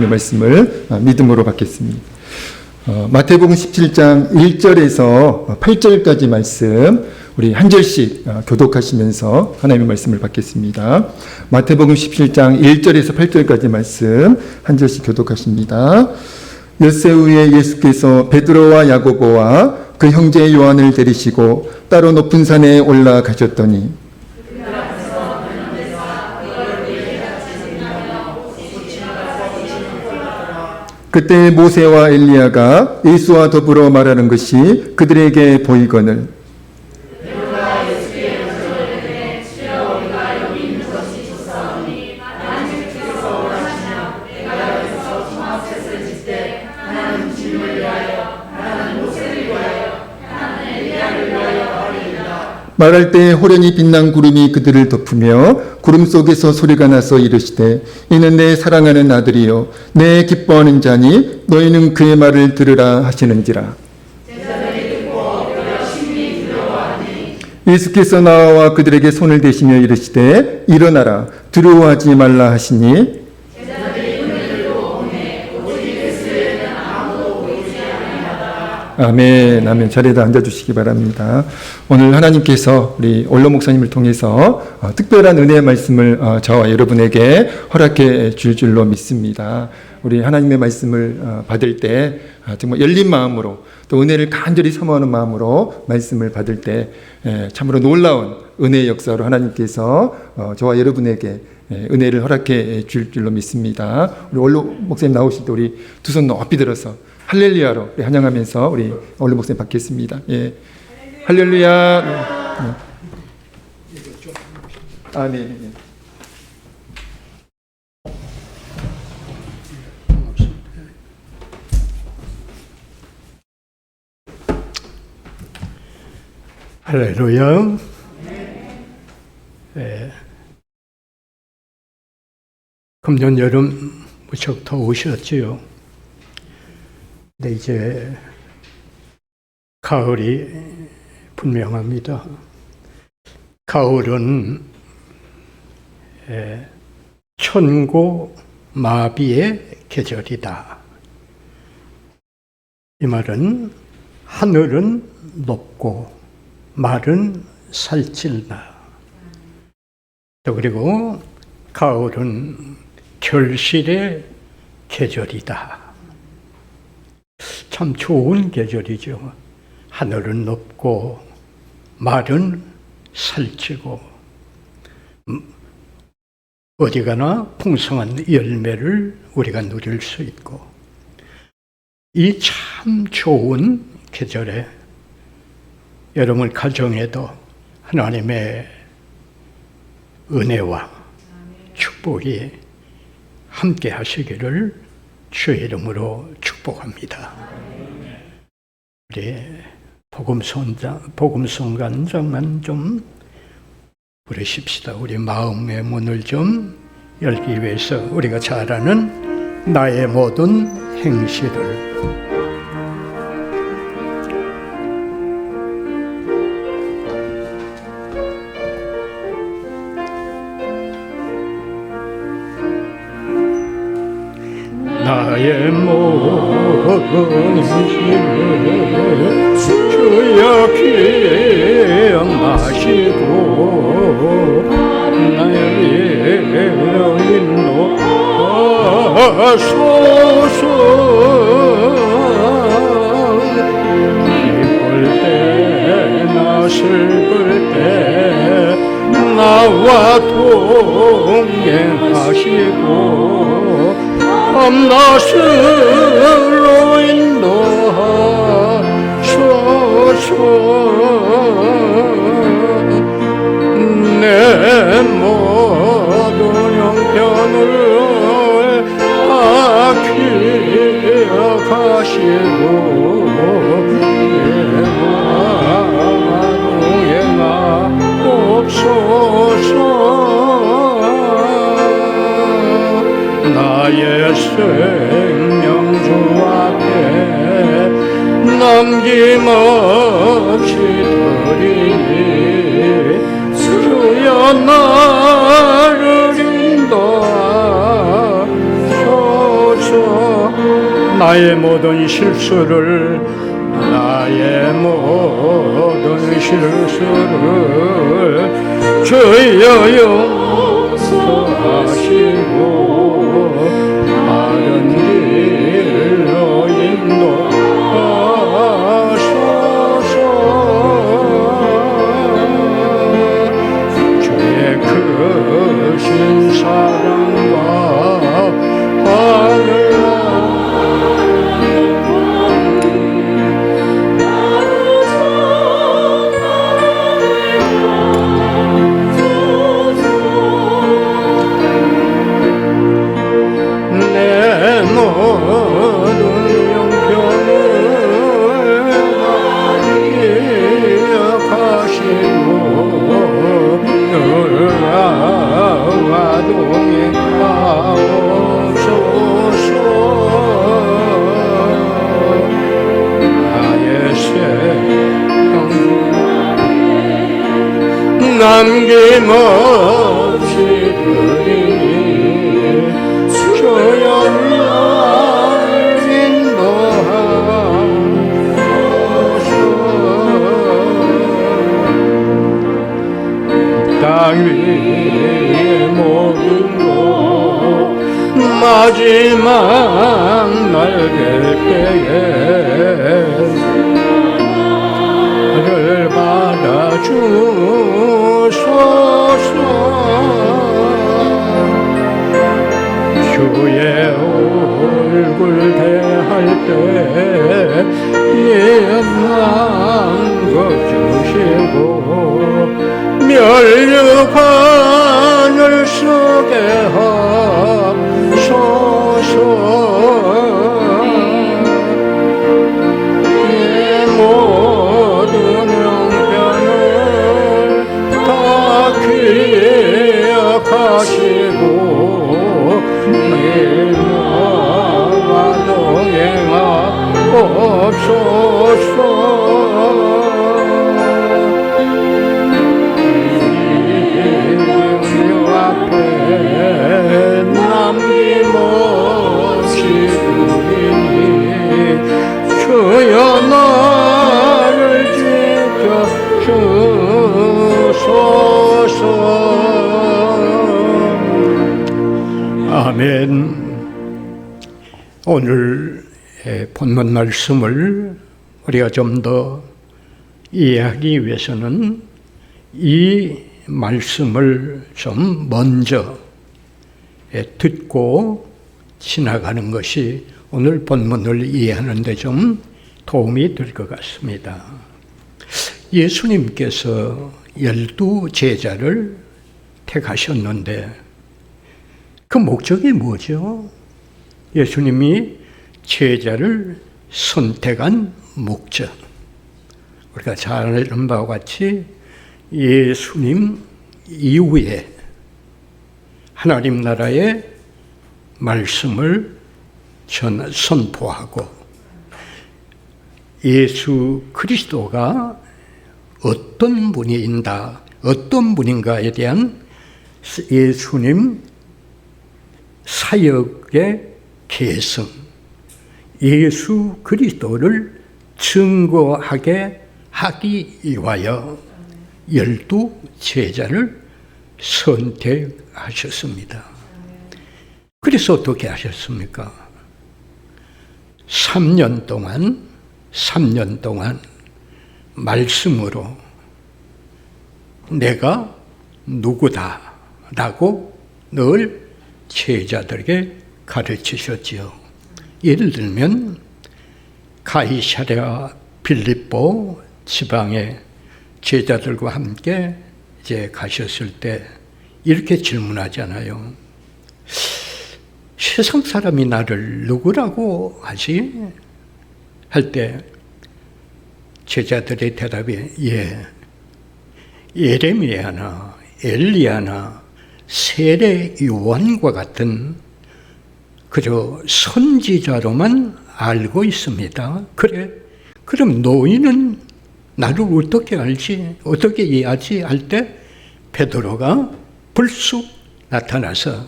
말씀을 믿음으로 받겠습니다. 마태복음 17장 1절에서 8절까지 말씀 우리 한 절씩 교독하시면서 하나님의 말씀을 받겠습니다. 마태복음 17장 1절에서 8절까지 말씀 한 절씩 교독하십니다. 엿새 후에 예수께서 베드로와 야고보와 그 형제 요한을 데리시고 따로 높은 산에 올라가셨더니 그때 모세와 엘리야가 예수와 더불어 말하는 것이 그들에게 보이거늘 말할 때 호련히 빛난 구름이 그들을 덮으며 구름 속에서 소리가 나서 이르시되 이는 내 사랑하는 아들이요 내 기뻐하는 자니 너희는 그의 말을 들으라 하시는지라. 예수께서 나와 그들에게 손을 대시며 이르시되 일어나라 두려워하지 말라 하시니 아멘, 아멘. 자리에다 앉아주시기 바랍니다. 오늘 하나님께서 우리 올로 목사님을 통해서 특별한 은혜의 말씀을 저와 여러분에게 허락해 줄 줄로 믿습니다. 우리 하나님의 말씀을 받을 때 정말 열린 마음으로 또 은혜를 간절히 사모하는 마음으로 말씀을 받을 때 참으로 놀라운 은혜의 역사로 하나님께서 저와 여러분에게 은혜를 허락해 줄 줄로 믿습니다. 우리 올로 목사님 나오실 때 우리 두 손 높이 들어서 할렐루야로 환영하면서 우리 올로 목사님 받겠습니다. 예, 할렐루야. 네. 아, 네. 할렐루야. 네. 금년 여름 무척 더우셨지요. 근데 이제 가을이 분명합니다. 가을은 천고 마비의 계절이다. 이 말은 하늘은 높고 말은 살찔다. 또 그리고 가을은 결실의 계절이다. 참 좋은 계절이죠. 하늘은 높고 말은 살찌고 어디 가나 풍성한 열매를 우리가 누릴 수 있고 이 참 좋은 계절에 여러분 가정에도 하나님의 은혜와 축복이 함께 하시기를 주의 이름으로 축복합니다. 우리 복음성간장만 좀 부르십시다. 우리 마음의 문을 좀 열기 위해서 우리가 잘 아는 나의 모든 행실을 나의 모든 힘을 주여 기억하시고 나의 인도하소서. 기쁠 때나 슬플 때 나와 동행하시고 밤낮으로 인도하소서. 내 모든 형편을 다 기억하시고 동행하옵소서. 나의 생명주 앞에 남김없이 드리니 주여 나를 인도하소서. 나의 모든 실수를 주여 용서하시고 바른 길로 인도하소서. 주의 크신 사랑과 하늘 남김없이 드리니 주여 나를 인도하소서. 땅 위의 모든 것 마지막 날 될 때에 나를 받아주소서. 주의 얼굴 대할 때 예망 주시고 멸류관을 쓰게 하소서. 내 모든 형편을 다 기억하시고 내 마음과 동행하옵소서. 남김없이 드리니 주여 나를 지켜주소서. 아멘. 오늘 본문 말씀을 우리가 좀 더 이해하기 위해서는 이 말씀을 좀 먼저 듣고 지나가는 것이 오늘 본문을 이해하는 데 좀 도움이 될 것 같습니다. 예수님께서 12 제자를 택하셨는데 그 목적이 뭐죠? 예수님이 제자를 선택한 목적. 우리가 잘 아는 바와 같이 예수님 이후에 하나님 나라의 말씀을 선포하고 예수 그리스도가 어떤 분인가, 어떤 분인가에 대한 예수님 사역의 계승, 예수 그리스도를 증거하게 하기 위하여 12 제자를 선택하셨습니다. 그래서 어떻게 하셨습니까? 3년 동안 말씀으로 내가 누구다라고 늘 제자들에게 가르치셨지요. 예를 들면 가이사랴 빌립보 지방의 제자들과 함께 이제 가셨을 때 이렇게 질문하잖아요. 세상 사람이 나를 누구라고 하지? 할 때 제자들의 대답이 예레미야나 엘리야나 세례 요한과 같은 그저 선지자로만 알고 있습니다. 그래, 그럼 너희는 나를 어떻게 알지? 어떻게 이해하지? 할 때 베드로가 불쑥 나타나서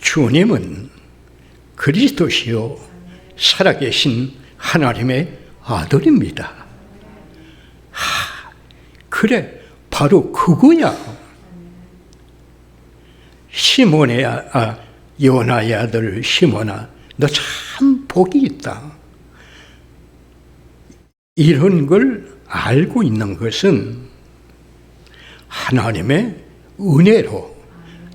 주님은 그리스도시요 살아계신 하나님의 아들입니다. 그래, 바로 그거야. 시몬의 요나의 아들 시몬아, 너 참 복이 있다. 이런 걸 알고 있는 것은 하나님의 은혜로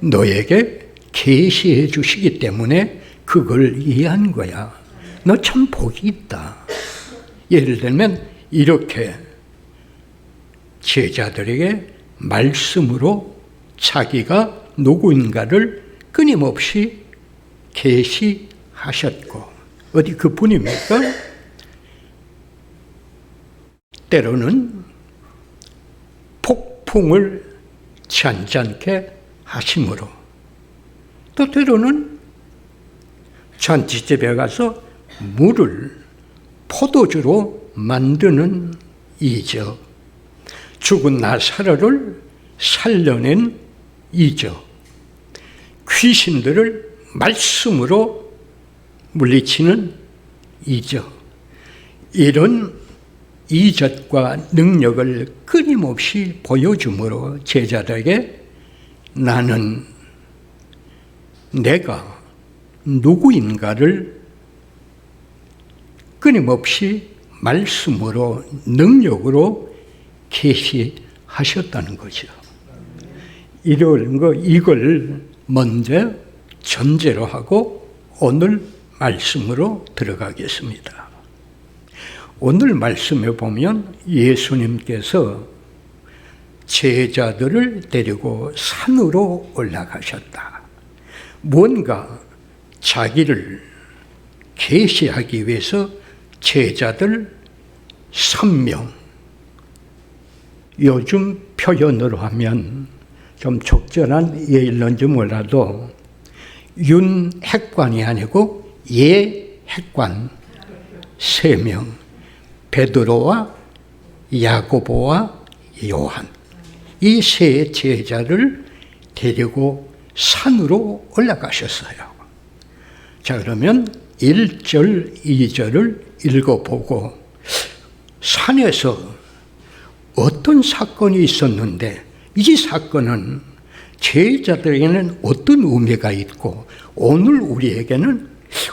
너에게 계시해 주시기 때문에 그걸 이해한 거야. 너 참 복이 있다. 예를 들면 이렇게 제자들에게 말씀으로 자기가 누구인가를 끊임없이 계시하셨고, 어디 그뿐입니까? 때로는 폭풍을 잔잔케 하심으로, 또 때로는 잔치집에 가서 물을 포도주로 만드는 이적, 죽은 나사로를 살려낸 이적, 귀신들을 말씀으로 물리치는 이적, 이런 이적과 능력을 끊임없이 보여줌으로 제자들에게 나는 내가 누구인가를 끊임없이 말씀으로 능력으로 계시하셨다는 거죠. 이걸 먼저 전제로 하고 오늘 말씀으로 들어가겠습니다. 오늘 말씀에 보면 예수님께서 제자들을 데리고 산으로 올라가셨다. 뭔가 자기를 계시하기 위해서 제자들 3명, 요즘 표현으로 하면 좀 적절한 예일런지 몰라도 윤핵관이 아니고 예핵관 3명, 베드로와 야고보와 요한, 이 세 제자를 데리고 산으로 올라가셨어요. 자, 그러면 1절, 2절을 읽어보고 산에서 어떤 사건이 있었는데 이 사건은 제자들에게는 어떤 의미가 있고 오늘 우리에게는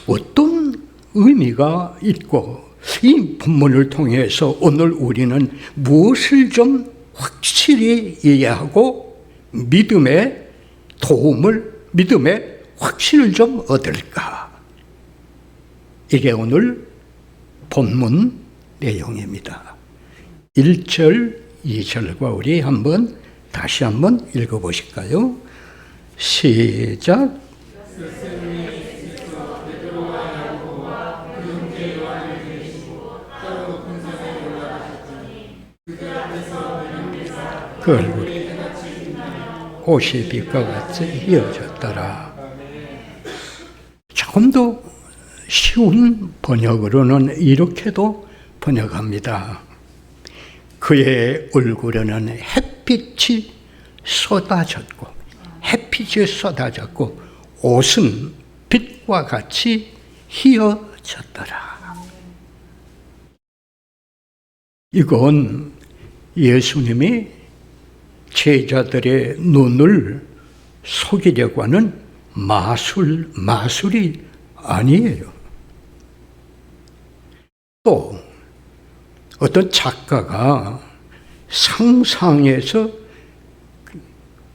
어떤 의미가 있고 이 본문을 통해서 오늘 우리는 무엇을 좀 확실히 이해하고 믿음의 확신을 좀 얻을까? 이게 오늘 본문 내용입니다. 1절, 2절과 우리 다시 한번 읽어보실까요? 시작. 그 얼굴이 옷이 빛과 같이 휘어졌더라. 조금 더 쉬운 번역으로는 이렇게도 번역합니다. 그의 얼굴에는 햇빛이 쏟아졌고 옷은 빛과 같이 휘어졌더라. 이건 예수님이 제자들의 눈을 속이려고 하는 마술이 아니에요. 또 어떤 작가가 상상해서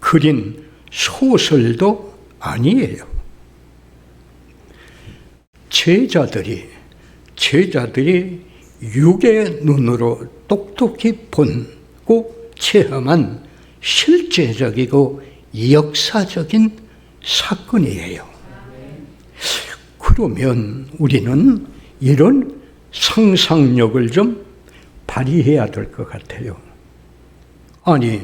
그린 소설도 아니에요. 제자들이 육의 눈으로 똑똑히 보고 체험한 실제적이고 역사적인 사건이에요. 그러면 우리는 이런 상상력을 좀 발휘해야 될 것 같아요. 아니,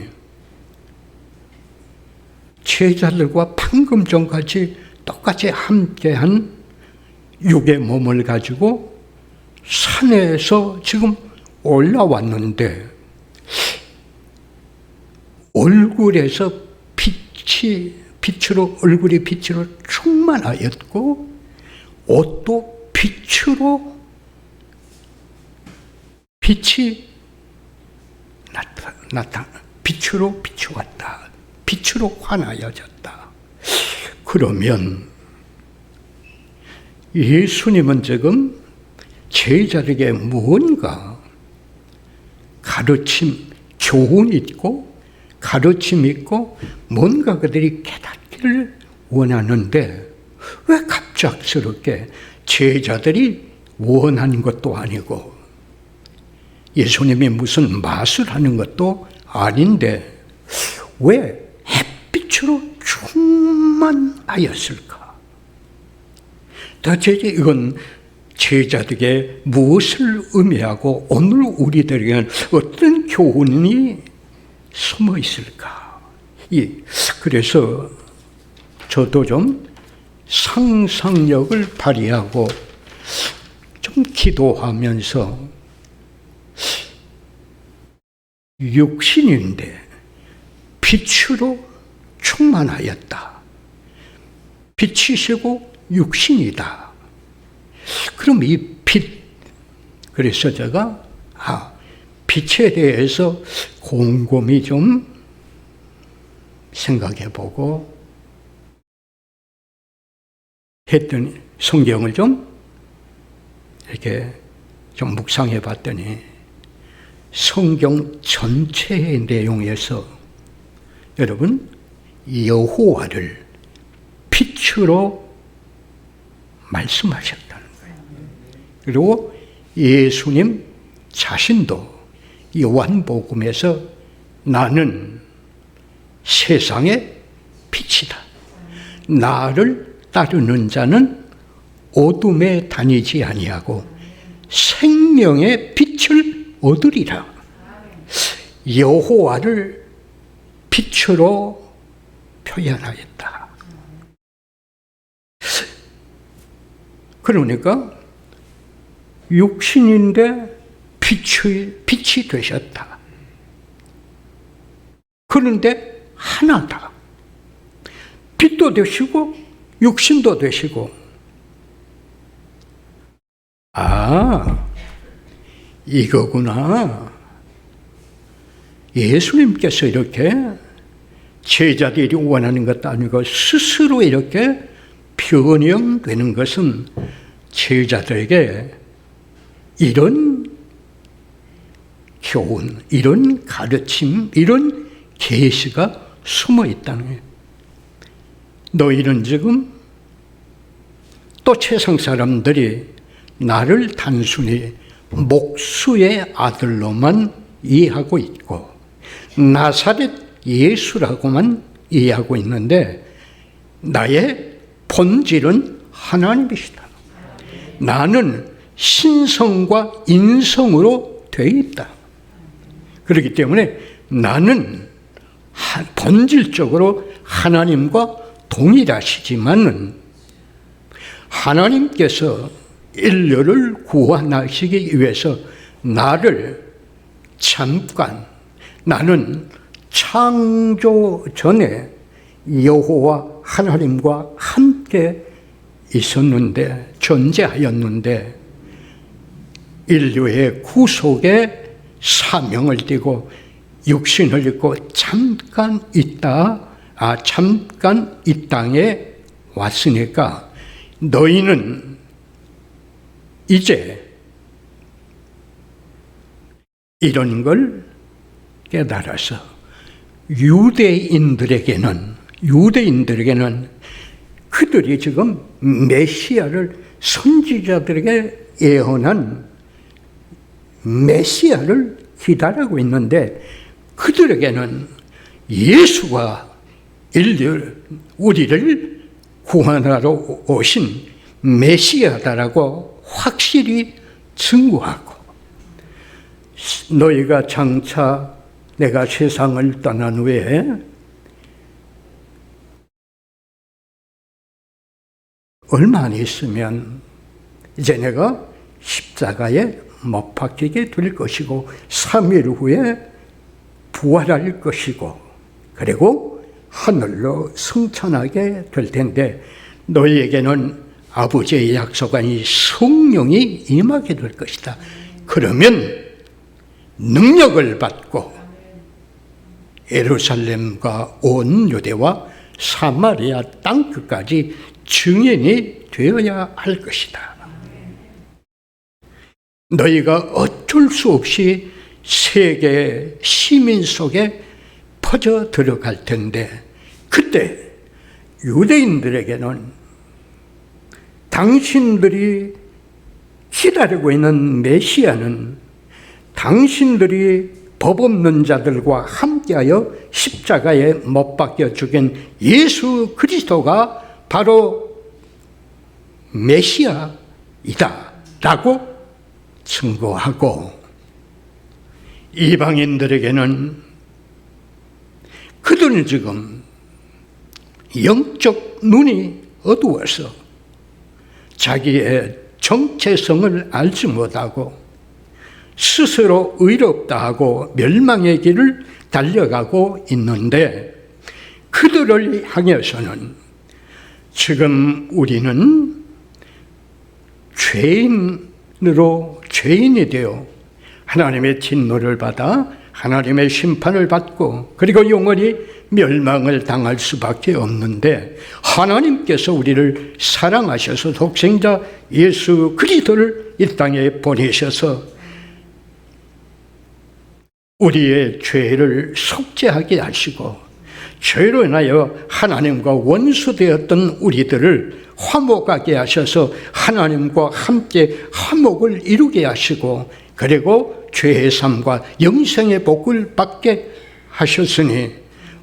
제자들과 방금 전까지 똑같이 함께한 육의 몸을 가지고 산에서 지금 올라왔는데 얼굴에서 얼굴이 빛으로 충만하였고 옷도 빛으로 빛이 빛으로 비추었다. 빛으로 환하여졌다. 그러면 예수님은 지금 제자들에게 뭔가 가르침, 교훈이 있고 가르침이 있고 뭔가 그들이 깨닫기를 원하는데 왜 갑작스럽게 제자들이 원하는 것도 아니고 예수님이 무슨 마술하는 것도 아닌데 왜 햇빛으로 충만하였을까? 도대체 이건 제자들에게 무엇을 의미하고 오늘 우리들에게는 어떤 교훈이 숨어 있을까? 그래서 저도 좀 상상력을 발휘하고 좀 기도하면서 육신인데 빛으로 충만하였다. 빛이시고 육신이다. 그럼 이 빛, 그래서 제가 빛에 대해서 곰곰이 좀 생각해보고 했더니 성경을 좀 이렇게 좀 묵상해 봤더니 성경 전체의 내용에서 여러분 여호와를 빛으로 말씀하셨다는 거예요. 그리고 예수님 자신도 요한복음에서 나는 세상의 빛이다. 나를 따르는 자는 어둠에 다니지 아니하고 생명의 빛을 얻으리라. 여호와를 빛으로 표현하였다. 그러니까 육신인데 빛이 되셨다. 그런데 하나다. 빛도 되시고 육신도 되시고. 이거구나. 예수님께서 이렇게 제자들이 원하는 것도 아니고 스스로 이렇게 변형되는 것은 제자들에게 이런 교훈, 이런 가르침, 이런 계시가 숨어 있다는 거예요. 너희는 지금 또 세상 사람들이 나를 단순히 목수의 아들로만 이해하고 있고 나사렛 예수라고만 이해하고 있는데 나의 본질은 하나님이시다. 나는 신성과 인성으로 되어 있다. 그렇기 때문에 나는 본질적으로 하나님과 동일하시지만은 하나님께서 인류를 구원하시기 위해서 나를 잠깐, 나는 창조 전에 여호와 하나님과 함께 있었는데, 존재하였는데 인류의 구속에 사명을 띠고 육신을 입고 잠깐 이 땅에 왔으니까 너희는 이제 이런 걸 깨달아서 유대인들에게는 그들이 지금 메시아를 선지자들에게 예언한 메시아를 기다리고 있는데 그들에게는 예수가 우리를 구원하러 오신 메시아다라고 확실히 증거하고 너희가 장차 내가 세상을 떠난 후에 얼마 안 있으면 이제 내가 십자가에 못 박히게 될 것이고 3일 후에 부활할 것이고 그리고 하늘로 승천하게 될 텐데 너희에게는 아버지의 약속한 이 성령이 임하게 될 것이다. 그러면 능력을 받고 예루살렘과 온 유대와 사마리아 땅끝까지 증인이 되어야 할 것이다. 너희가 어쩔 수 없이 세계 시민 속에 퍼져 들어갈 텐데, 그때 유대인들에게는 당신들이 기다리고 있는 메시아는 당신들이 법 없는 자들과 함께하여 십자가에 못 박혀 죽인 예수 그리스도가 바로 메시아이다 라고 증거하고, 이방인들에게는 그들은 지금 영적 눈이 어두워서 자기의 정체성을 알지 못하고 스스로 의롭다 하고 멸망의 길을 달려가고 있는데, 그들을 향해서는 지금 우리는 죄인이 되어 하나님의 진노를 받아 하나님의 심판을 받고 그리고 영원히 멸망을 당할 수밖에 없는데, 하나님께서 우리를 사랑하셔서 독생자 예수 그리스도를 이 땅에 보내셔서 우리의 죄를 속죄하게 하시고 죄로 인하여 하나님과 원수되었던 우리들을 화목하게 하셔서 하나님과 함께 화목을 이루게 하시고, 그리고 죄의 삶과 영생의 복을 받게 하셨으니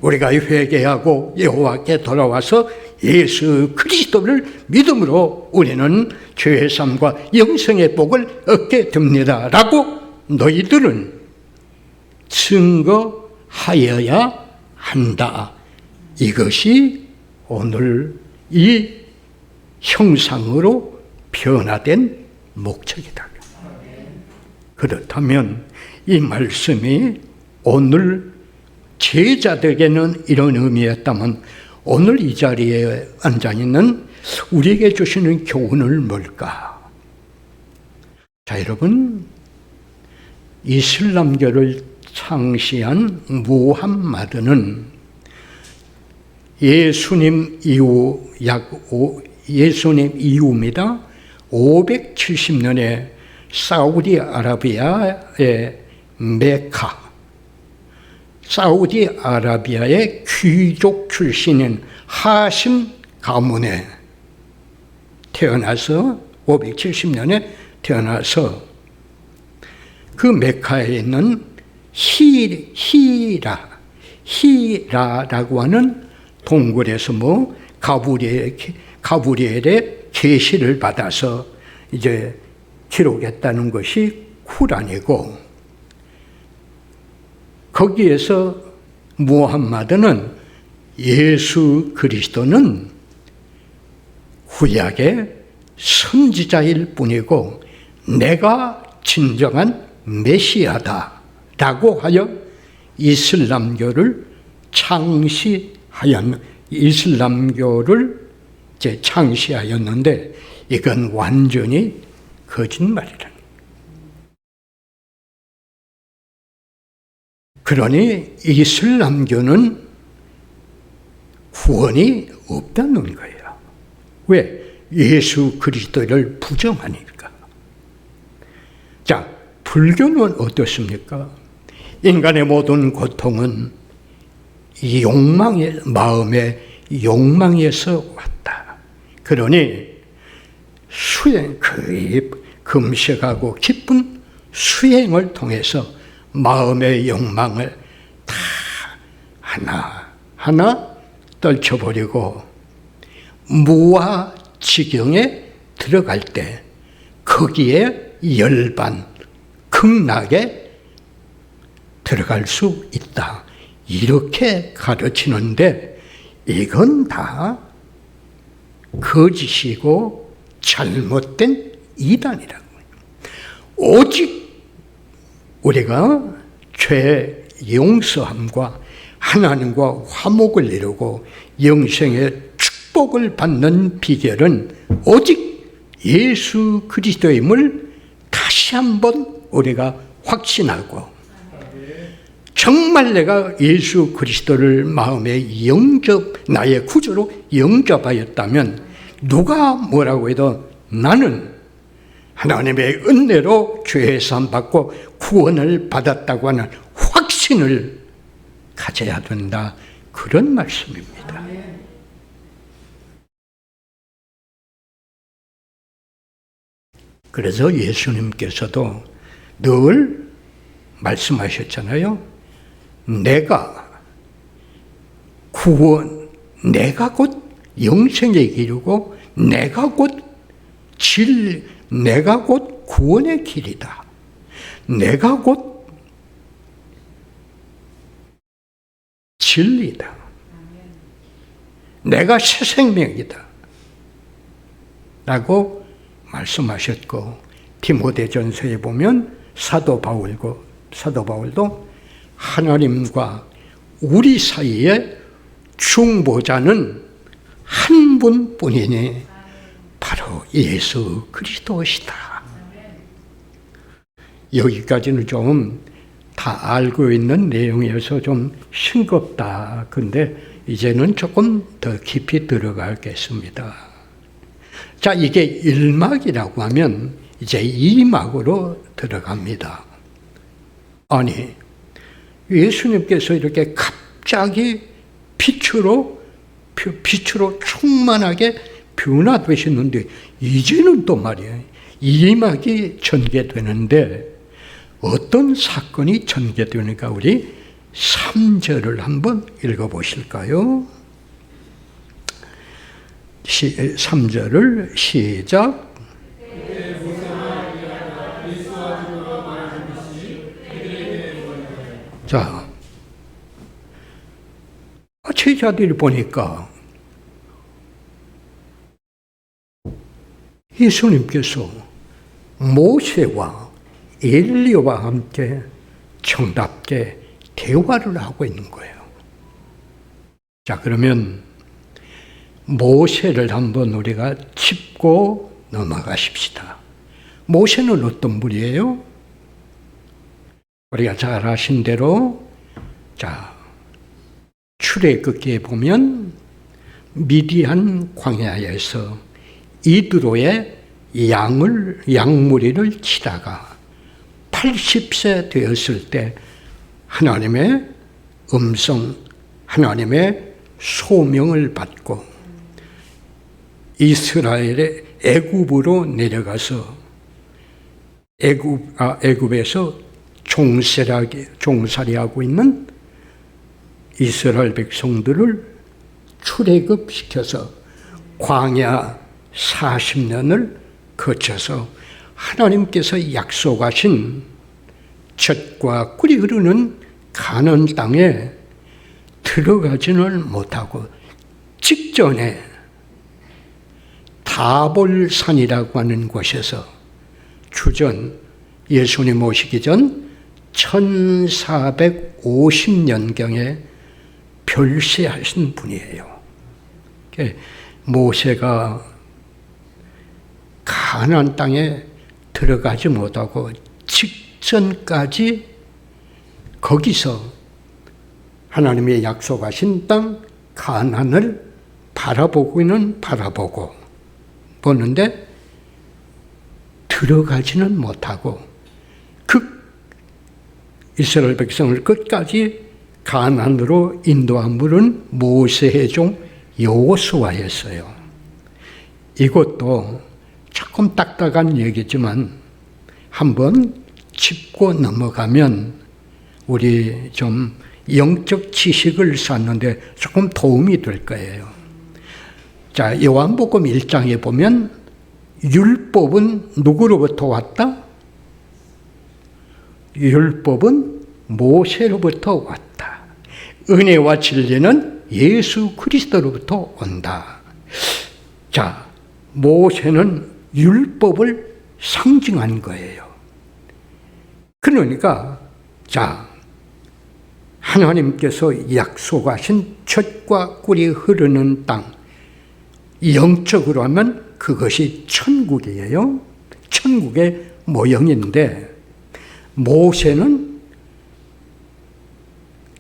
우리가 회개하고 여호와께 돌아와서 예수 그리스도를 믿음으로 우리는 죄의 삶과 영생의 복을 얻게 됩니다 라고 너희들은 증거하여야 한다. 이것이 오늘 이 형상으로 변화된 목적이다. 그렇다면 이 말씀이 오늘 제자들에게는 이런 의미였다면 오늘 이 자리에 앉아있는 우리에게 주시는 교훈은 뭘까? 자, 여러분, 이슬람교를 창시한 무함마드는 예수님 이후입니다. 570년에 사우디아라비아의 메카, 사우디아라비아의 귀족 출신인 하심 가문에 태어나서 570년에 태어나서 그 메카에 있는 히라라고 하는 동굴에서 가브리엘의 계시를 받아서 이제 기록했다는 것이 쿠란이고, 거기에서 무함마드는 예수 그리스도는 구약의 선지자일 뿐이고 내가 진정한 메시아다 라고 하여 이슬람교를 창시하였는데 이건 완전히 거짓말이라. 그러니 이슬람교는 구원이 없다는 거예요. 왜? 예수 그리스도를 부정하니까. 자, 불교는 어떻습니까? 인간의 모든 고통은 마음의 욕망에서 왔다. 그러니 금식하고 깊은 수행을 통해서 마음의 욕망을 다 하나하나 떨쳐버리고 무아지경에 들어갈 때 거기에 극락에 들어갈 수 있다. 이렇게 가르치는데 이건 다 거짓이고 잘못된 이단이라고. 오직 우리가 죄 용서함과 하나님과 화목을 이루고 영생의 축복을 받는 비결은 오직 예수 그리스도임을 다시 한번 우리가 확신하고, 정말 내가 예수 그리스도를 마음에 나의 구주로 영접하였다면 누가 뭐라고 해도 나는 하나님의 은혜로 죄 사함 받고 구원을 받았다고 하는 확신을 가져야 된다. 그런 말씀입니다. 그래서 예수님께서도 늘 말씀하셨잖아요. 내가 곧 영생에 이르고 내가 곧 구원의 길이다. 내가 곧 진리다. 내가 새 생명이다. 라고 말씀하셨고, 디모데전서에 보면 사도 바울도 하나님과 우리 사이에 중보자는 한 분뿐이니 바로 예수 그리스도시다. 여기까지는 좀 다 알고 있는 내용이어서 좀 싱겁다. 근데 이제는 조금 더 깊이 들어가겠습니다. 자, 이게 1막이라고 하면 이제 2막으로 들어갑니다. 아니, 예수님께서 이렇게 갑자기 빛으로 충만하게 변화되셨는데, 이제는 또 말이에요. 2막이 전개되는데, 어떤 사건이 전개되니까 우리 3절을 한번 읽어보실까요? 3절을 시작. 자, 제자들이 보니까 예수님께서 모세와 엘리야와 함께 정답게 대화를 하고 있는 거예요. 자, 그러면 모세를 한번 우리가 짚고 넘어가십시다. 모세는 어떤 분이에요? 우리가 잘 아신 대로, 자, 출애굽기에 보면 미디안 광야에서 이드로의 양무리를 치다가 80세 되었을 때 하나님의 음성, 하나님의 소명을 받고 이스라엘의 애굽으로 내려가서 애굽에서 종살이하고 있는 이스라엘 백성들을 출애굽시켜서 광야 40년을 거쳐서 하나님께서 약속하신 젖과 꿀이 흐르는 가나안 땅에 들어가지는 못하고 직전에 다볼산이라고 하는 곳에서 주전 예수님 오시기 전 1450년경에 별세하신 분이에요. 모세가 가나안 땅에 들어가지 못하고 직전까지 거기서 하나님의 약속하신 땅 가나안을 바라보고 보는데 들어가지는 못하고 그 이스라엘 백성을 끝까지 가나안으로 인도한 분은 모세의 종 여호수아였어요. 이것도 조금 딱딱한 얘기지만 한번 짚고 넘어가면 우리 좀 영적 지식을 쌓는데 조금 도움이 될 거예요. 자, 요한복음 1장에 보면 율법은 누구로부터 왔다? 율법은 모세로부터 왔다. 은혜와 진리는 예수 그리스도로부터 온다. 자, 모세는 율법을 상징한 거예요. 그러니까 자, 하나님께서 약속하신 젖과 꿀이 흐르는 땅, 영적으로 하면 그것이 천국이에요. 천국의 모형인데 모세는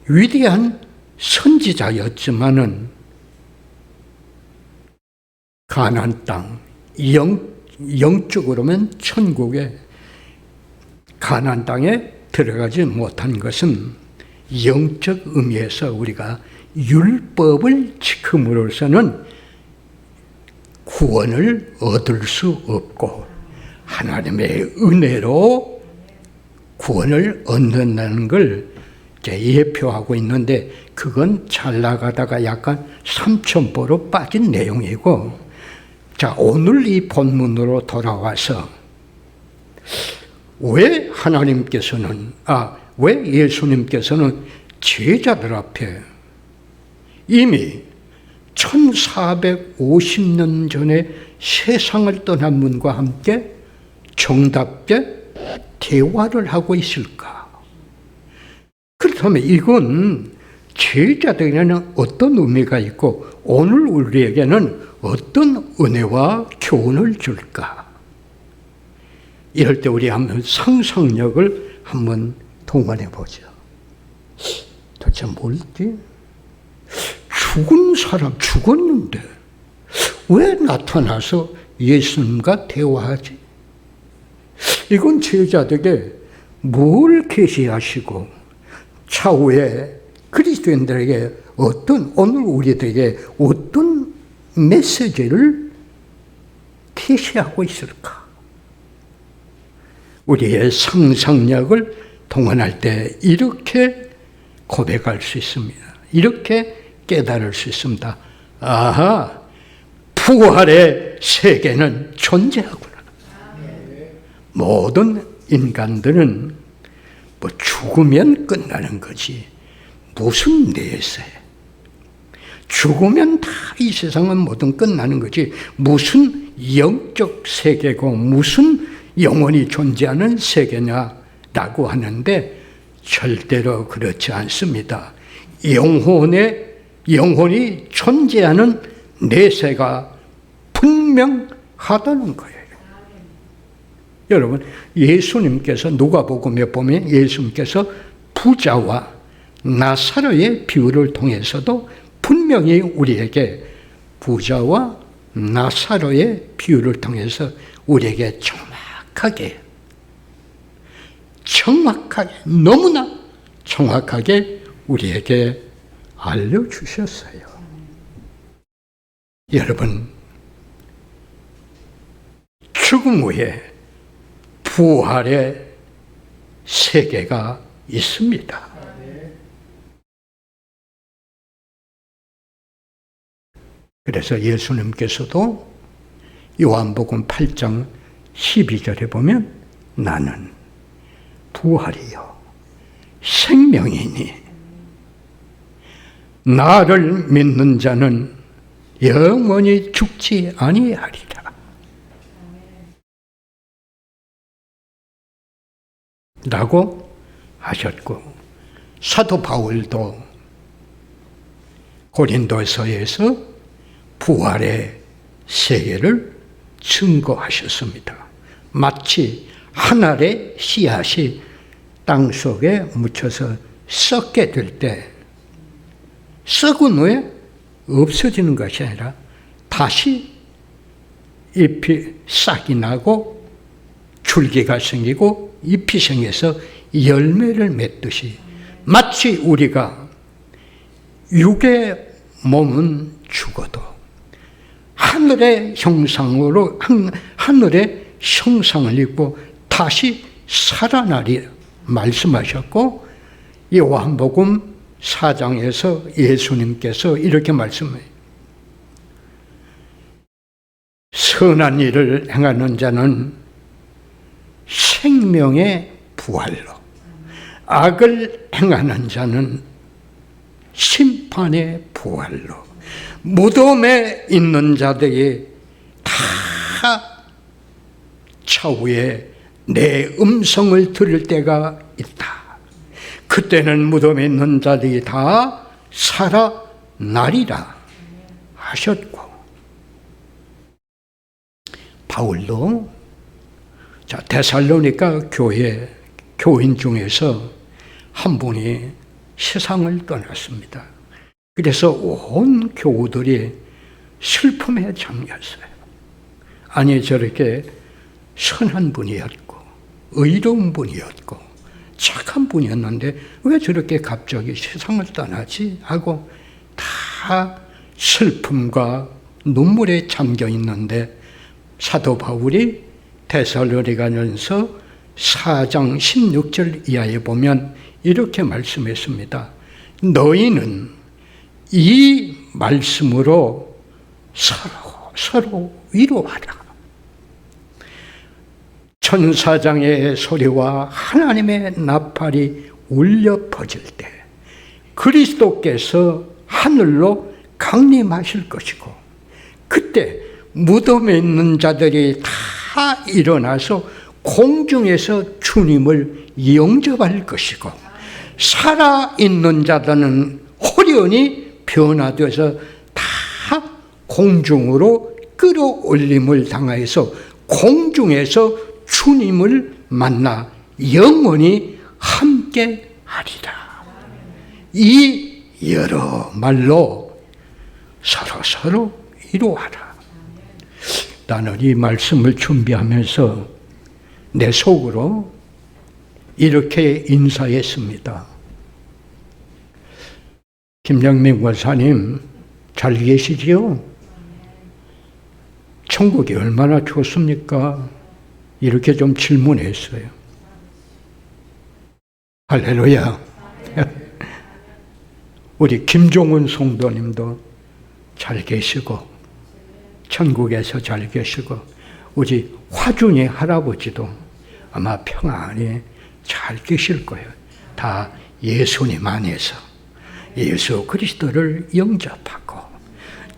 위대한 선지자였지만은 가나안 땅, 영적으로는 천국에 가나안 땅에 들어가지 못한 것은 영적 의미에서 우리가 율법을 지킴으로써는 구원을 얻을 수 없고 하나님의 은혜로 구원을 얻는다는 걸 예표하고 있는데 그건 잘 나가다가 약간 삼천포로 빠진 내용이고, 자, 오늘 이 본문으로 돌아와서 왜 예수님께서는 제자들 앞에 이미 1450년 전에 세상을 떠난 분과 함께 정답게 대화를 하고 있을까? 그렇다면 이건 제자들에게는 어떤 의미가 있고 오늘 우리에게는 어떤 은혜와 교훈을 줄까? 이럴 때 우리 한번 상상력을 한번 동원해 보죠. 도대체 뭘지? 죽은 사람 죽었는데 왜 나타나서 예수님과 대화하지? 이건 제자들에게 뭘 계시하시고 차후에 그리스도인들에게 오늘 우리들에게 어떤 메시지를 계시하고 있을까? 우리의 상상력을 동원할 때 이렇게 고백할 수 있습니다. 이렇게 깨달을 수 있습니다. 아하, 부활의 세계는 존재하구나. 모든 인간들은 죽으면 끝나는 거지 무슨 내세, 죽으면 다 이 세상은 뭐든 끝나는 거지 무슨 영적 세계고 무슨 영원히 존재하는 세계냐라고 하는데 절대로 그렇지 않습니다. 영혼이 존재하는 내세가 분명하다는 거예요. 여러분, 예수님께서 누가복음에 보면 예수님께서 부자와 나사로의 비유를 통해서도 분명히 우리에게 부자와 나사로의 비유를 통해서 우리에게 정확하게 너무나 정확하게 우리에게 알려주셨어요. 여러분, 죽음 후에 부활의 세계가 있습니다. 그래서 예수님께서도 요한복음 8장 12절에 보면 나는 부활이요 생명이니 나를 믿는 자는 영원히 죽지 아니하리라 라고 하셨고, 사도 바울도 고린도서에서 부활의 세계를 증거하셨습니다. 마치 한 알의 씨앗이 땅속에 묻혀서 썩게 될 때 썩은 후에 없어지는 것이 아니라 다시 잎이 싹이 나고 줄기가 생기고 잎이 생겨서 열매를 맺듯이 마치 우리가 육의 몸은 죽어도 하늘의 형상으로 하늘의 형상을 입고 다시 살아나리 말씀하셨고, 요한복음 4장에서 예수님께서 이렇게 말씀해요. 선한 일을 행하는 자는 생명의 부활로, 악을 행하는 자는 심판의 부활로, 무덤에 있는 자들이 다 차후에 내 음성을 들을 때가 있다. 그때는 무덤에 있는 자들이 다 살아나리라 하셨고, 바울도 데살로니가 교인 중에서 한 분이 세상을 떠났습니다. 그래서 온 교우들이 슬픔에 잠겼어요. 아니, 저렇게 선한 분이었고 의로운 분이었고 착한 분이었는데 왜 저렇게 갑자기 세상을 떠나지? 하고 다 슬픔과 눈물에 잠겨 있는데 사도 바울이 데살로니가전서 4장 16절 이하에 보면 이렇게 말씀했습니다. 너희는 이 말씀으로 서로 위로하라. 천사장의 소리와 하나님의 나팔이 울려 퍼질 때 그리스도께서 하늘로 강림하실 것이고 그때 무덤에 있는 자들이 다 일어나서 공중에서 주님을 영접할 것이고 살아있는 자들은 호련히 변화되어서 다 공중으로 끌어올림을 당하여서 공중에서 주님을 만나 영원히 함께 하리라. 이 여러 말로 서로 위로하라. 나는 이 말씀을 준비하면서 내 속으로 이렇게 인사했습니다. 김영민 권사님 잘 계시지요? 천국이 얼마나 좋습니까? 이렇게 좀 질문했어요. 할렐루야. 우리 김종훈 성도님도 잘 계시고 천국에서 잘 계시고 우리 화준이 할아버지도 아마 평안히 잘 계실 거예요. 다 예수님 안에서 예수 그리스도를 영접하고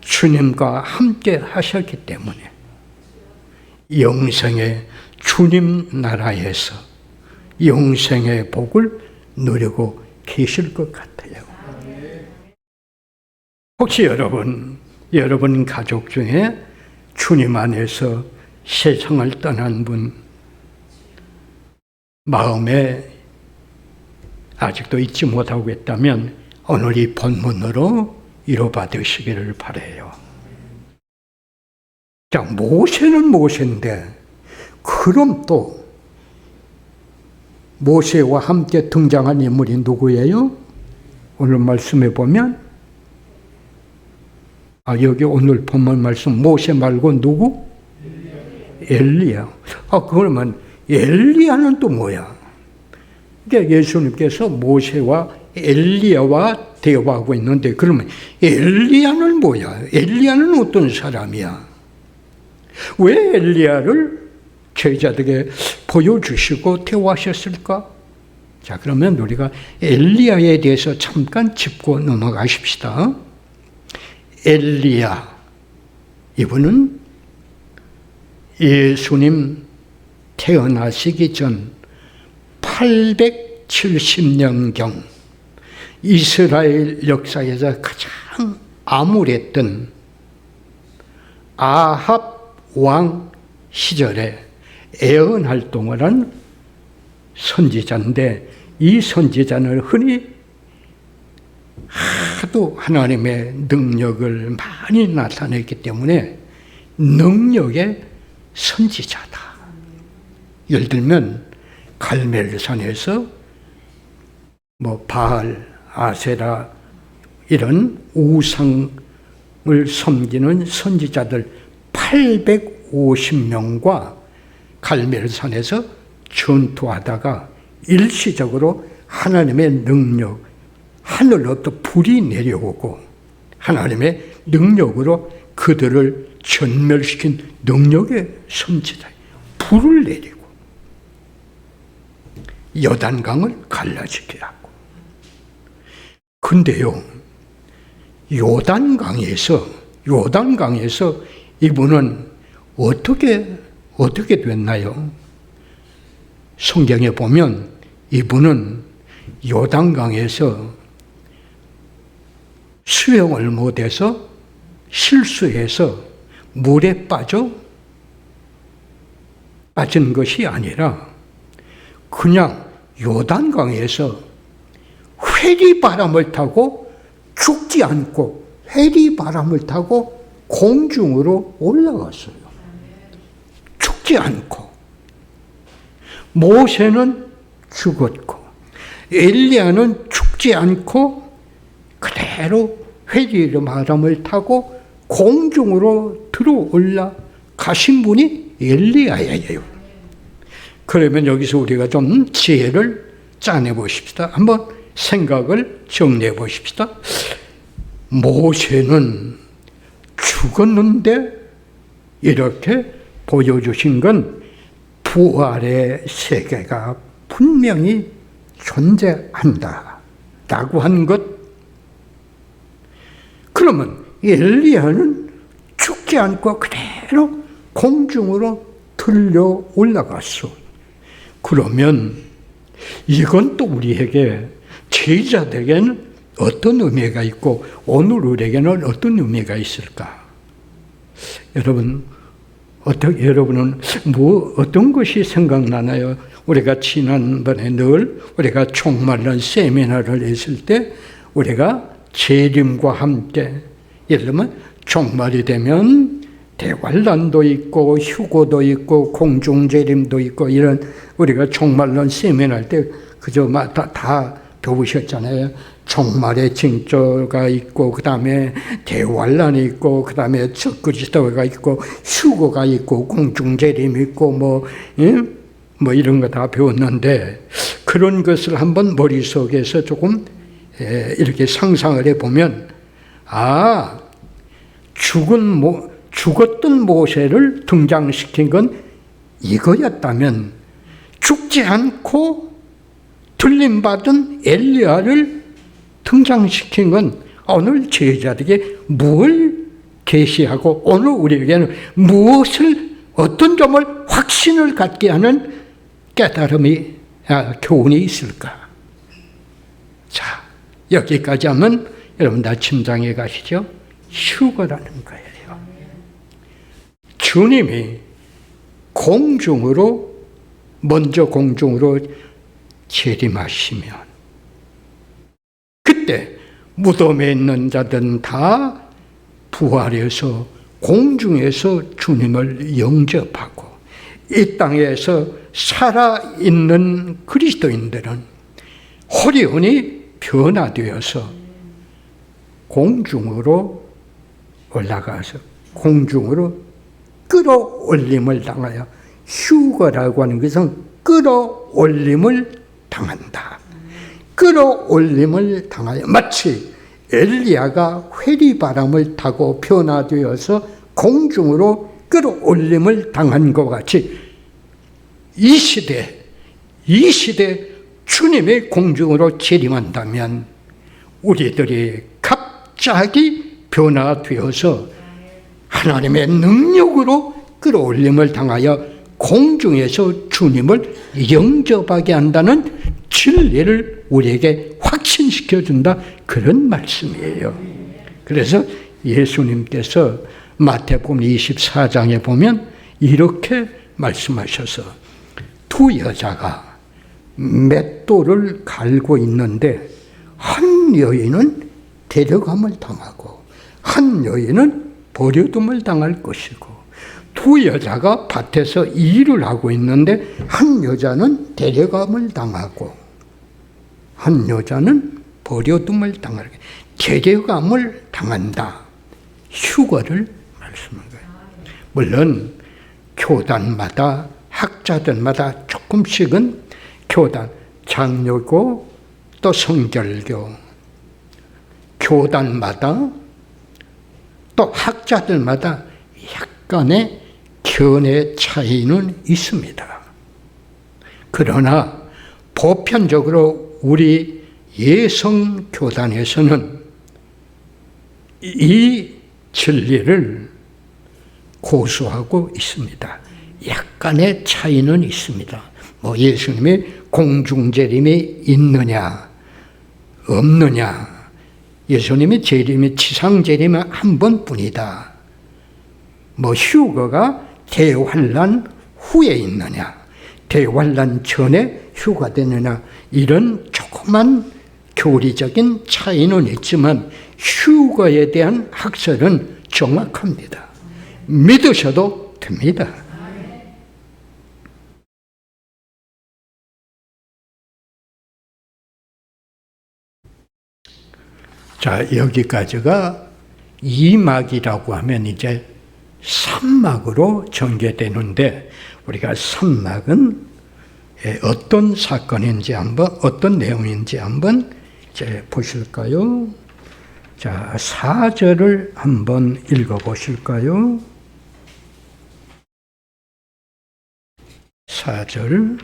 주님과 함께 하셨기 때문에 영생의 주님 나라에서 영생의 복을 누리고 계실 것 같아요. 혹시 여러분 가족 중에 주님 안에서 세상을 떠난 분 마음에 아직도 잊지 못하고 있다면 오늘 이 본문으로 위로받으시기를 바라요. 자, 모세는 모세인데 그럼 또 모세와 함께 등장한 인물이 누구예요? 오늘 말씀에 보면 여기 오늘 본문 말씀 모세 말고 누구? 엘리야. 그러면 엘리야는 또 뭐야? 그러니까 예수님께서 모세와 엘리야와 대화하고 있는데 그러면 엘리야는 뭐야? 엘리야는 어떤 사람이야? 왜 엘리야를 제자들에게 보여주시고 대화하셨을까? 자, 그러면 우리가 엘리야에 대해서 잠깐 짚고 넘어가십시다. 엘리야, 이분은 예수님 태어나시기 전 870년경 이스라엘 역사에서 가장 암울했던 아합 왕 시절에 애언 활동을 한 선지자인데 이 선지자는 흔히 하도 하나님의 능력을 많이 나타냈기 때문에 능력의 선지자다. 예를 들면 갈멜산에서 바알, 아세라 이런 우상을 섬기는 선지자들 850명과 갈멜산에서 전투하다가 일시적으로 하나님의 능력, 하늘로부터 불이 내려오고 하나님의 능력으로 그들을 전멸시킨 능력의 선지자, 불을 내리고 요단강을 갈라지게 하고. 근데요, 요단강에서 이분은 어떻게 됐나요? 성경에 보면 이분은 요단강에서 수영을 못해서 실수해서 물에 빠져 빠진 것이 아니라 그냥 요단강에서 회리바람을 타고 죽지 않고 회리바람을 타고 공중으로 올라갔어요. 죽지 않고. 모세는 죽었고 엘리야는 죽지 않고 그대로 회리바람을 타고 공중으로 들어올라 가신 분이 엘리야예요. 그러면 여기서 우리가 좀 지혜를 짜내 보십시다. 한번 생각을 정리해 보십시다. 모세는 죽었는데 이렇게 보여주신 건 부활의 세계가 분명히 존재한다 라고 한 것. 그러면 엘리야는 죽지 않고 그대로 공중으로 들려 올라갔어. 그러면 이건 또 우리에게 제자들에게는 어떤 의미가 있고 오늘 우리에게는 어떤 의미가 있을까? 여러분은 어떤 것이 생각나나요? 우리가 지난번에 늘 우리가 총말론 세미나를 했을 때 우리가 재림과 함께 예를 들면 종말이 되면 대관란도 있고 휴고도 있고 공중재림도 있고 이런 우리가 종말론 세미나 할 때 그저 다 배우셨잖아요. 종말의 징조가 있고 그 다음에 대환란이 있고 그 다음에 적그리스도가 있고 휴고가 있고 공중재림이 있고 뭐 이런 거 다 배웠는데 그런 것을 한번 머릿속에서 조금 이렇게 상상을 해보면 죽었던 모세를 등장시킨 건 이거였다면 죽지 않고 들림받은 엘리야를 등장시킨 건 오늘 제자들에게 뭘 계시하고 오늘 우리에게는 어떤 점을 확신을 갖게 하는 깨달음이 교훈이 있을까? 자, 여기까지 하면 여러분 다 침상에 가시죠. 휴거라는 거예요. 주님이 먼저 공중으로 재림하시면 그때 무덤에 있는 자들은 다 부활해서 공중에서 주님을 영접하고 이 땅에서 살아있는 그리스도인들은 호련히 변화되어서 공중으로 올라가서 공중으로 끌어올림을 당하여 휴거라고 하는 것은 끌어올림을 당한다. 끌어올림을 당하여 마치 엘리야가 회리바람을 타고 변화되어서 공중으로 끌어올림을 당한 것 같이 이 시대 주님의 공중으로 재림한다면 우리들이 갑자기 변화되어서 하나님의 능력으로 끌어올림을 당하여 공중에서 주님을 영접하게 한다는 진리를 우리에게 확신시켜준다 그런 말씀이에요. 그래서 예수님께서 마태복음 24장에 보면 이렇게 말씀하셔서 두 여자가 맷돌을 갈고 있는데 한 여인은 데려감을 당하고 한 여인은 버려둠을 당할 것이고 두 여자가 밭에서 일을 하고 있는데 한 여자는 데려감을 당하고 한 여자는 버려둠을 당할 거예요. 데려감을 당한다. 휴거를 말씀한 거예요. 물론 교단마다 학자들마다 조금씩은 교단, 장로교 또 성결교 교단마다 또 학자들마다 약간의 견해 차이는 있습니다. 그러나 보편적으로 우리 예성교단에서는 이 진리를 고수하고 있습니다. 약간의 차이는 있습니다. 예수님이 공중재림이 있느냐 없느냐, 예수님이 재림이 지상재림은 한 번뿐이다. 휴거가 대환란 후에 있느냐, 대환란 전에 휴가되느냐, 이런 조그만 교리적인 차이는 있지만 휴거에 대한 학설은 정확합니다. 믿으셔도 됩니다. 자, 여기까지가 2막이라고 하면 이제 3막으로 전개되는데, 우리가 3막은 어떤 사건인지 어떤 내용인지 한번 이제 보실까요? 자, 4절을 한번 읽어 보실까요? 4절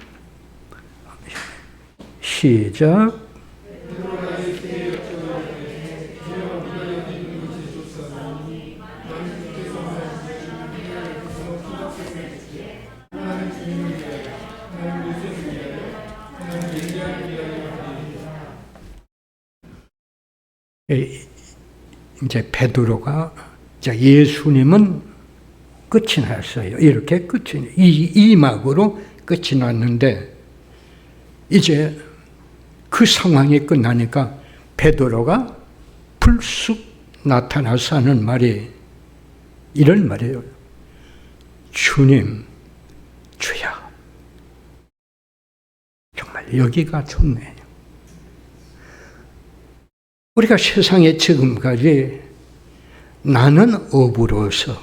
시작. 이제 베드로가, 예수님은 끝이 났어요. 이렇게 끝이, 이 막으로 끝이 났는데, 이제 그 상황이 끝나니까 베드로가 불쑥 나타나서 하는 말이 이런 말이에요. 주님, 주야. 정말 여기가 좋네요. 우리가 세상에 지금까지 나는 업으로서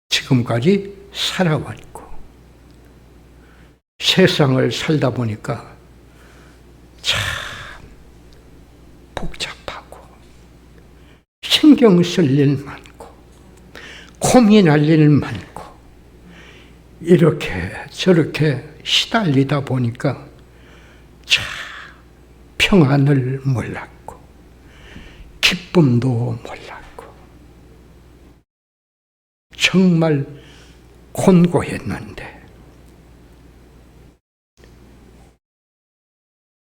지금까지 살아왔고, 세상을 살다 보니까 참 복잡하고 신경 쓸 일 많고 고민할 일 많고 이렇게 저렇게 시달리다 보니까 참 평안을 몰랐고 기쁨도 몰랐고 정말 곤고했는데,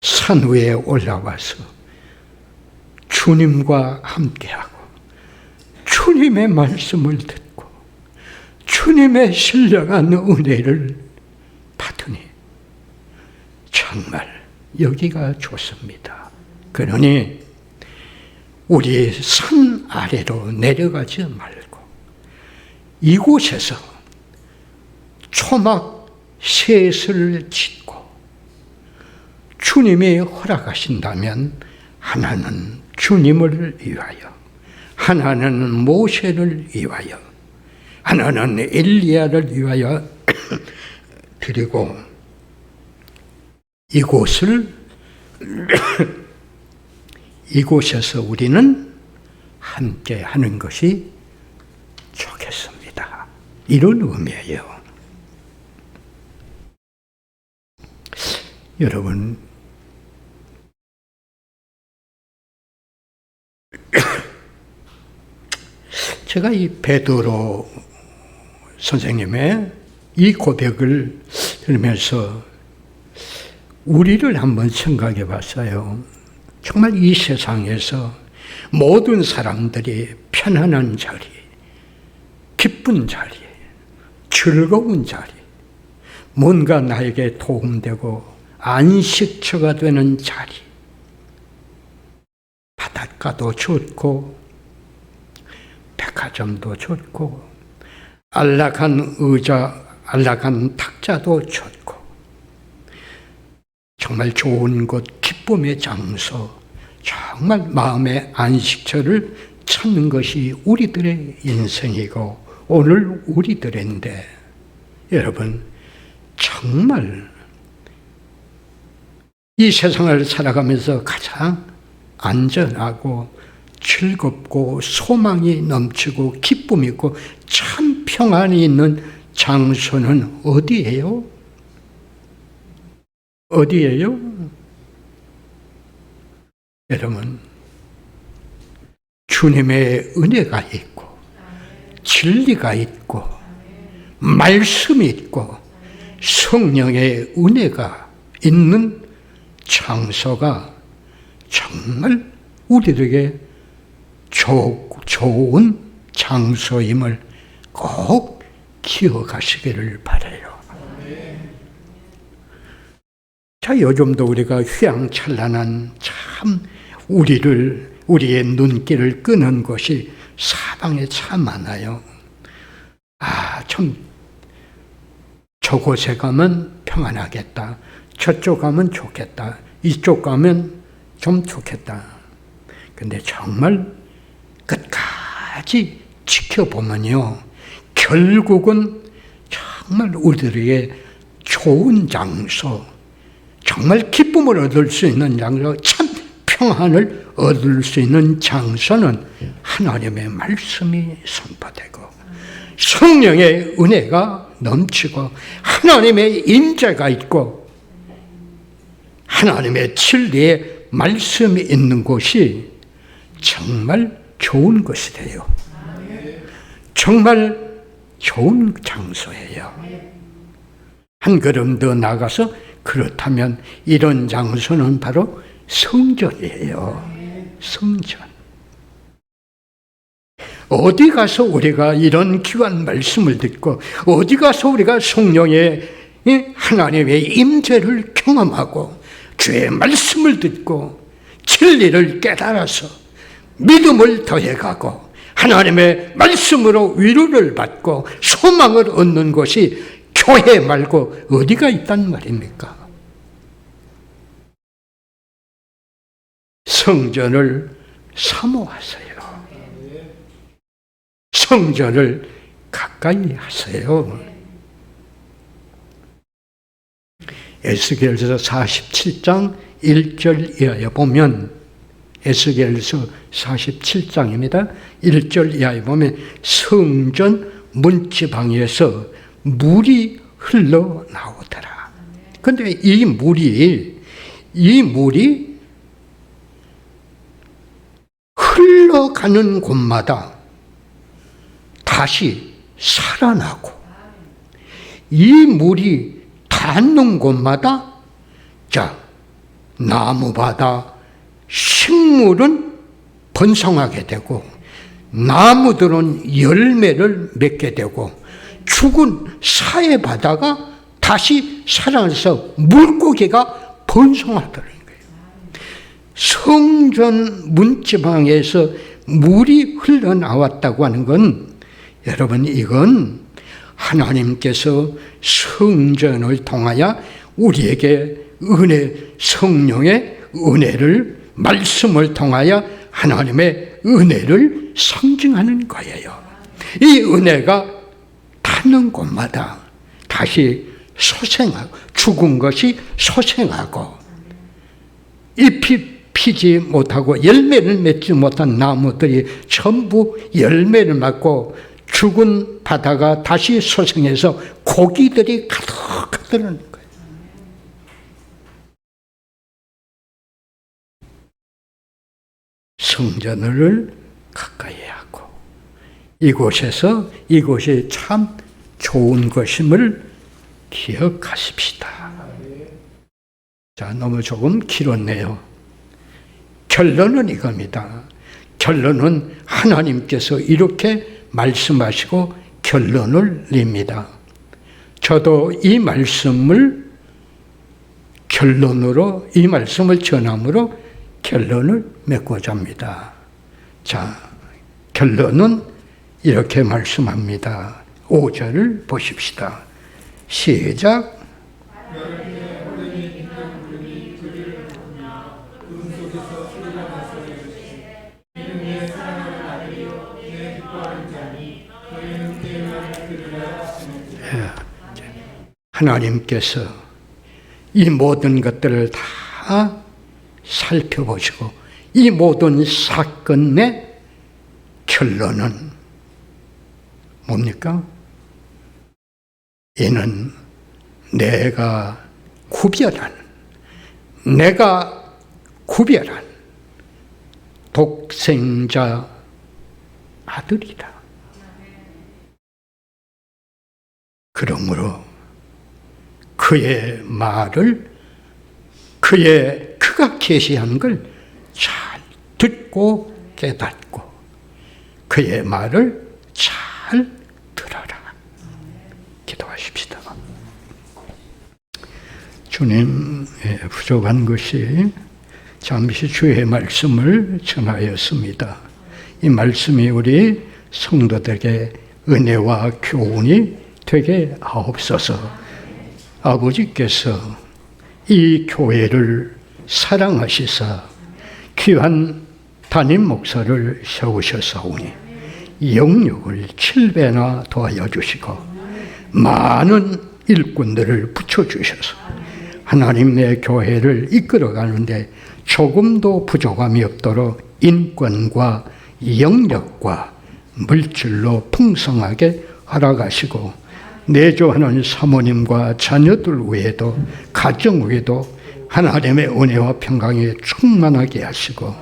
산 위에 올라와서 주님과 함께하고 주님의 말씀을 듣고 주님의 신령한 은혜를 받으니 정말 여기가 좋습니다. 그러니 우리 산 아래로 내려가지 말고 이곳에서 초막 셋을 짓고 주님이 허락하신다면 하나는 주님을 위하여, 하나는 모세를 위하여, 하나는 엘리야를 위하여 드리고 이곳에서 우리는 함께 하는 것이 좋겠습니다. 이런 의미예요. 여러분, 제가 이 베드로 선생님의 이 고백을 들으면서 우리를 한번 생각해 봤어요. 정말 이 세상에서 모든 사람들이 편안한 자리, 기쁜 자리, 즐거운 자리, 뭔가 나에게 도움되고 안식처가 되는 자리, 바닷가도 좋고 백화점도 좋고 안락한 의자, 안락한 탁자도 좋고 정말 좋은 곳, 기쁨의 장소, 정말 마음의 안식처를 찾는 것이 우리들의 인생이고 오늘 우리들인데, 여러분 정말 이 세상을 살아가면서 가장 안전하고 즐겁고 소망이 넘치고 기쁨이 있고 참 평안이 있는 장소는 어디예요? 어디예요? 여러분, 주님의 은혜가 있고 진리가 있고 말씀이 있고 성령의 은혜가 있는 장소가 정말 우리에게 좋은 장소임을 꼭 기억하시기를 바라요. 자, 요즘도 우리가 휘황찬란한 참 우리의 눈길을 끄는 것이 사방에 참 많아요. 참 저곳에 가면 평안하겠다. 저쪽 가면 좋겠다. 이쪽 가면 좀 좋겠다. 근데 정말 끝까지 지켜보면요, 결국은 정말 우리들에게 좋은 장소, 정말 기쁨을 얻을 수 있는 장소, 참 평안을 얻을 수 있는 장소는 하나님의 말씀이 선포되고 성령의 은혜가 넘치고 하나님의 임재가 있고 하나님의 진리의 말씀이 있는 곳이 정말 좋은 것이 돼요. 정말 좋은 장소예요. 한 걸음 더 나가서 그렇다면 이런 장소는 바로 성전이에요. 성전. 어디 가서 우리가 이런 귀한 말씀을 듣고 어디 가서 우리가 성령의 하나님의 임재를 경험하고 주의 말씀을 듣고 진리를 깨달아서 믿음을 더해가고 하나님의 말씀으로 위로를 받고 소망을 얻는 것이 교회 말고 어디가 있단 말입니까? 성전을 사모하세요. 성전을 가까이 하세요. 에스겔서 47장 1절 이하에 보면 에스겔서 47장입니다. 1절 이하에 보면 성전 문지방에서 물이 흘러나오더라. 그런데 이 물이 흘러가는 곳마다 다시 살아나고 이 물이 닿는 곳마다 나무마다 식물은 번성하게 되고 나무들은 열매를 맺게 되고 죽은 사해 바다가 다시 살아나서 물고기가 번성하더라는 거예요. 성전 문지방에서 물이 흘러나왔다고 하는 건 여러분, 이건 하나님께서 성전을 통하여 우리에게 성령의 은혜를, 말씀을 통하여 하나님의 은혜를 상징하는 거예요. 이 은혜가 닿는 곳마다 다시 소생하고, 죽은 것이 소생하고, 잎이 피지 못하고 열매를 맺지 못한 나무들이 전부 열매를 맺고 죽은 바다가 다시 소생해서 고기들이 가득하다는 거예요. 성전을 가까이 하고 이곳이 참 좋은 것임을 기억하십시다. 자, 너무 조금 길었네요. 결론은 이겁니다. 결론은 하나님께서 이렇게 말씀하시고 결론을 냅니다. 저도 이 말씀을 전함으로 결론을 맺고자 합니다. 자, 결론은 이렇게 말씀합니다. 5절을 보십시다. 시작. 하나님께서 이 모든 것들을 다 살펴보시고 이 모든 사건의 결론은 뭡니까? 이는 내가 구별한 독생자 아들이다. 그러므로 그의 말을 그가 계시한 걸 잘 듣고 깨닫고 그의 말을 잘 들어라. 기도하십시다. 주님, 부족한 것이 잠시 주의 말씀을 전하였습니다. 이 말씀이 우리 성도들에게 은혜와 교훈이 되게 하옵소서. 아버지께서 이 교회를 사랑하시사 귀한 담임 목사를 세우셨사오니 영역을 7배나 더하여 주시고 많은 일꾼들을 붙여주셔서 하나님의 교회를 이끌어가는데 조금도 부족함이 없도록 인권과 영역과 물질로 풍성하게 허락하시고 내조하는 사모님과 자녀들 외에도 가정 외에도 하나님의 은혜와 평강이 충만하게 하시고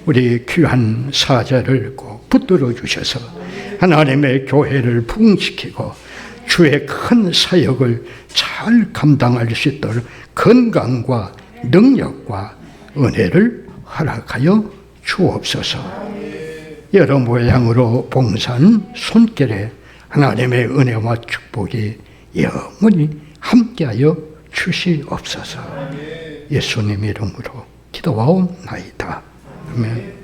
우리 귀한 사자를 꼭 붙들어 주셔서 하나님의 교회를 부흥시키고 주의 큰 사역을 잘 감당할 수 있도록 건강과 능력과 은혜를 허락하여 주옵소서. 여러 모양으로 봉사한 손길에 하나님의 은혜와 축복이 영원히 함께하여 주시옵소서. 예수님 이름으로 기도하옵나이다. 아멘.